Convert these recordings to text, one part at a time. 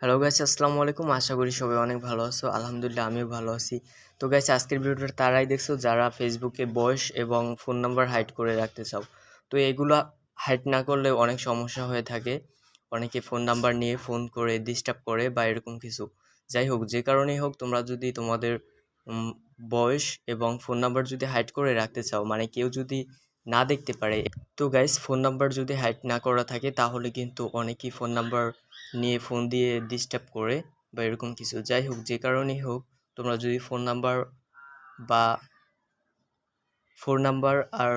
Hello guys, আসসালামু আলাইকুম। আশা করি সবাই অনেক ভালো আছো। আলহামদুলিল্লাহ আমিও ভালো আছি। তো গাইস, আজকের ভিডিওটা তারাই দেখছো যারা ফেসবুকে বয়স এবং ফোন নাম্বার হাইড করে রাখতে চাও। তো এগুলা হাইড না করলে অনেক সমস্যা হয়ে থাকে। অনেকে ফোন নাম্বার নিয়ে ফোন করে ডিস্টার্ব করে বা এরকম কিছু। যাই হোক, যে কারণেই হোক, তোমরা যদি তোমাদের উম, বয়স এবং ফোন নাম্বার যদি হাইড করে রাখতে চাও, মানে কেউ যদি না দেখতে পারে। তো গাইস, ফোন নাম্বার যদি হাইড না করা থাকে তাহলে কিন্তু অনেকেই ফোন নাম্বার নিয়ে ফোন দিয়ে ডিস্টার্ব করে বা এরকম কিছু। যাই হোক, যে কারণেই হোক, তোমরা যদি বা ফোন নাম্বার আর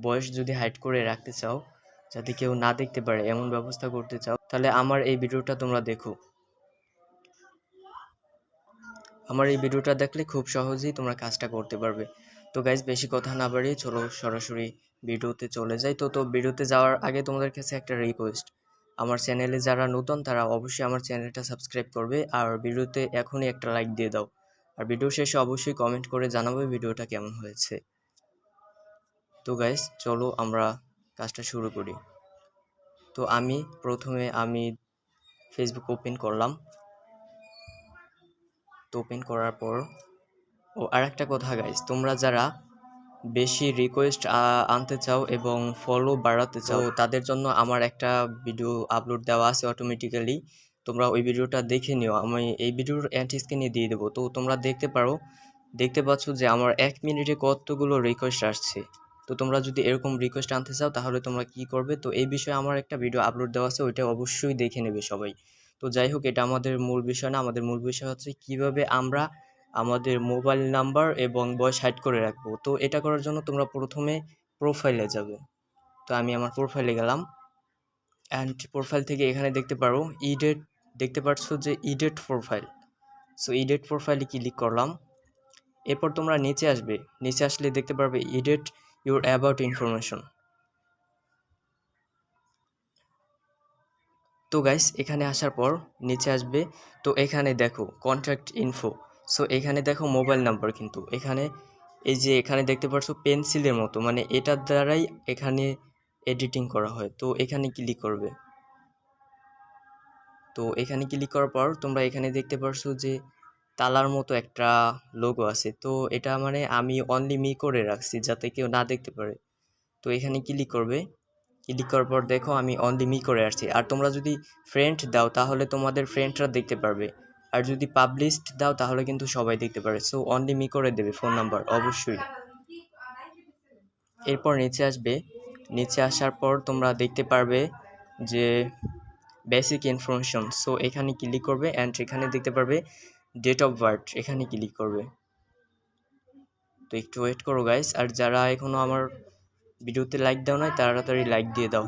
বয়স যদি হাইড করে রাখতে চাও, যাতে কেউ না দেখতে পারে এমন ব্যবস্থা করতে চাও, তাহলে আমার এই ভিডিওটা তোমরা দেখো। আমার এই ভিডিওটা দেখলে খুব সহজেই তোমরা কাজটা করতে পারবে। তো গাইজ, বেশি কথা না বাড়িয়ে চলো সরাসরি ভিডিওতে চলে যাই। তো ভিডিওতে যাওয়ার আগে তোমাদের কাছে একটা রিকোয়েস্ট, আমার চ্যানেলে যারা নতুন তারা অবশ্যই আমার চ্যানেলটা সাবস্ক্রাইব করবে, আর ভিডিওতে এখনই একটা লাইক দিয়ে দাও। আর ভিডিও শেষে অবশ্যই কমেন্ট করে জানাবে ভিডিওটা কেমন হয়েছে। তো গাইজ, চলো আমরা কাজটা শুরু করি। তো প্রথমে আমি ফেসবুক ওপেন করলাম। তো ওপেন করার পর আরেকটা কথা গাইজ, তোমরা যারা বেশি রিকোয়েস্ট আনতে চাও এবং ফলো বাড়াতে চাও, তাদের জন্য আমার একটা ভিডিও আপলোড দেওয়া আছে অটোমেটিক্যালি। তোমরা ওই ভিডিওটা দেখে নিও, আমি এই ভিডিওর এন্ড স্ক্রিনে দিয়ে দেবো। তো তোমরা দেখতে পাচ্ছ যে আমার 1 মিনিটে কতগুলো রিকোয়েস্ট আসছে। তো তোমরা যদি এরকম রিকোয়েস্ট আনতে চাও তাহলে তোমরা কি করবে, তো এই বিষয়ে আমার একটা ভিডিও আপলোড দেওয়া আছে, ওইটা অবশ্যই দেখে নেবে সবাই। তো যাই হোক, এটা আমাদের মূল বিষয় না। আমাদের মূল বিষয় হচ্ছে কিভাবে আমরা আমাদের মোবাইল নাম্বার এবং বয়স হাইড করে রাখবো। তো এটা করার জন্য তোমরা প্রথমে প্রোফাইলে যাবে। তো আমি আমার প্রোফাইলে গেলাম, অ্যান্ড প্রোফাইল থেকে এখানে দেখতে পারো ইডেট, দেখতে পাচ্ছ যে ইডেট প্রোফাইল। সো ইডেট প্রোফাইলে ক্লিক করলাম। এরপর তোমরা নিচে আসবে, নিচে আসলে দেখতে পারবে ইডেট ইউর অ্যাবাউট ইনফরমেশন। তো গাইস, এখানে আসার পর নিচে আসবে। তো এখানে দেখো কন্ট্যাক্ট ইনফো। সো এখানে দেখো মোবাইল নাম্বার, কিন্তু এখানে এই যে এখানে দেখতে পাচ্ছ পেন্সিলের মতো, মানে এটার দ্বারাই এখানে এডিটিং করা হয়। তো এখানে ক্লিক করবে। তো এখানে ক্লিক করার পর তোমরা এখানে দেখতে পাচ্ছ যে তালার মতো একটা লোগো আছে। তো এটা মানে আমি অনলি মি করে রাখছি যাতে কেউ না দেখতে পারে। তো এখানে ক্লিক করবে। ক্লিক করার পর দেখো আমি অনলি মি করে আসছি। আর তোমরা যদি ফ্রেন্ড দাও তাহলে তোমাদের ফ্রেন্ডরা দেখতে পারবে, আর যদি পাবলিশড দাও তাহলে কিন্তু সবাই দেখতে পারে। সো অনলি মি করে দেবে ফোন নাম্বার অবশ্যই। এরপর নিচে আসবে। নিচে আসার পর তোমরা দেখতে পারবে যে বেসিক ইনফরমেশন। সো এখানে ক্লিক করবে, অ্যান্ড এখানে দেখতে পারবে ডেট অফ বার্থ, এখানে ক্লিক করবে। তো একটু ওয়েট করো গাইস, আর যারা এখনো আমার ভিডিওতে লাইক দাও নাই তাড়াতাড়ি লাইক দিয়ে দাও।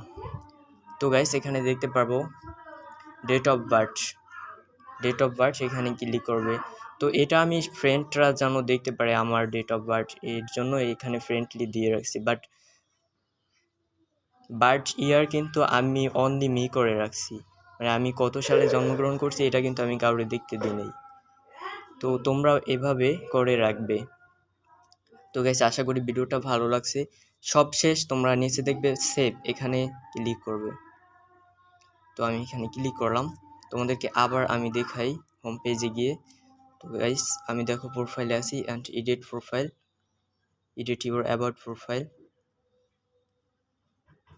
তো গাইস, এখানে দেখতে পারবো ডেট অফ বার্থ, এখানে ক্লিক করবে। তো এটা আমি ফ্রেন্ডরা যেন দেখতে পারে আমার ডেট অফ বার্থ, এর জন্য এখানে ফ্রেন্ডলি দিয়ে রাখছি। বাট বার্থ ইয়ার কিন্তু আমি অনলি মি করে রাখছি, মানে আমি কত সালে জন্মগ্রহণ করছি এটা কিন্তু আমি কাউরে দেখতে দিই নাই। তো তোমরা এভাবে করে রাখবে। তো গাইস, আশা করি ভিডিওটা ভালো লাগছে। সব শেষ তোমরা নিচে দেখবে সেভ, এখানে ক্লিক করবে। তো আমি এখানে ক্লিক করলাম। তোমাদেরকে আবার আমি দেখাই হোম পেজে গিয়ে। তো গাইস, আমি দেখো প্রোফাইলে আছি, and edit profile, edit your about profile.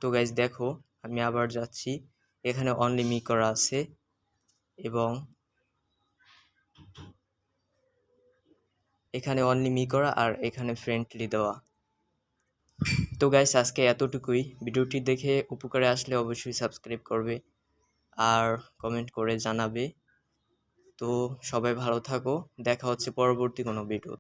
তো গাইস দেখো, আমি আবার যাচ্ছি, এখানে অনলি মি করা আছে এবং এখানে অনলি মি করা, আর এখানে ফ্রেন্ডলি দেওয়া। তো গাইস, আজকে এতটুকুই। ভিডিওটি দেখে উপকারে আসলে অবশ্যই সাবস্ক্রাইব করবে আর কমেন্ট করে জানাবে। তো সবাই ভালো থাকো, দেখা হচ্ছে পরবর্তী কোনো ভিডিও।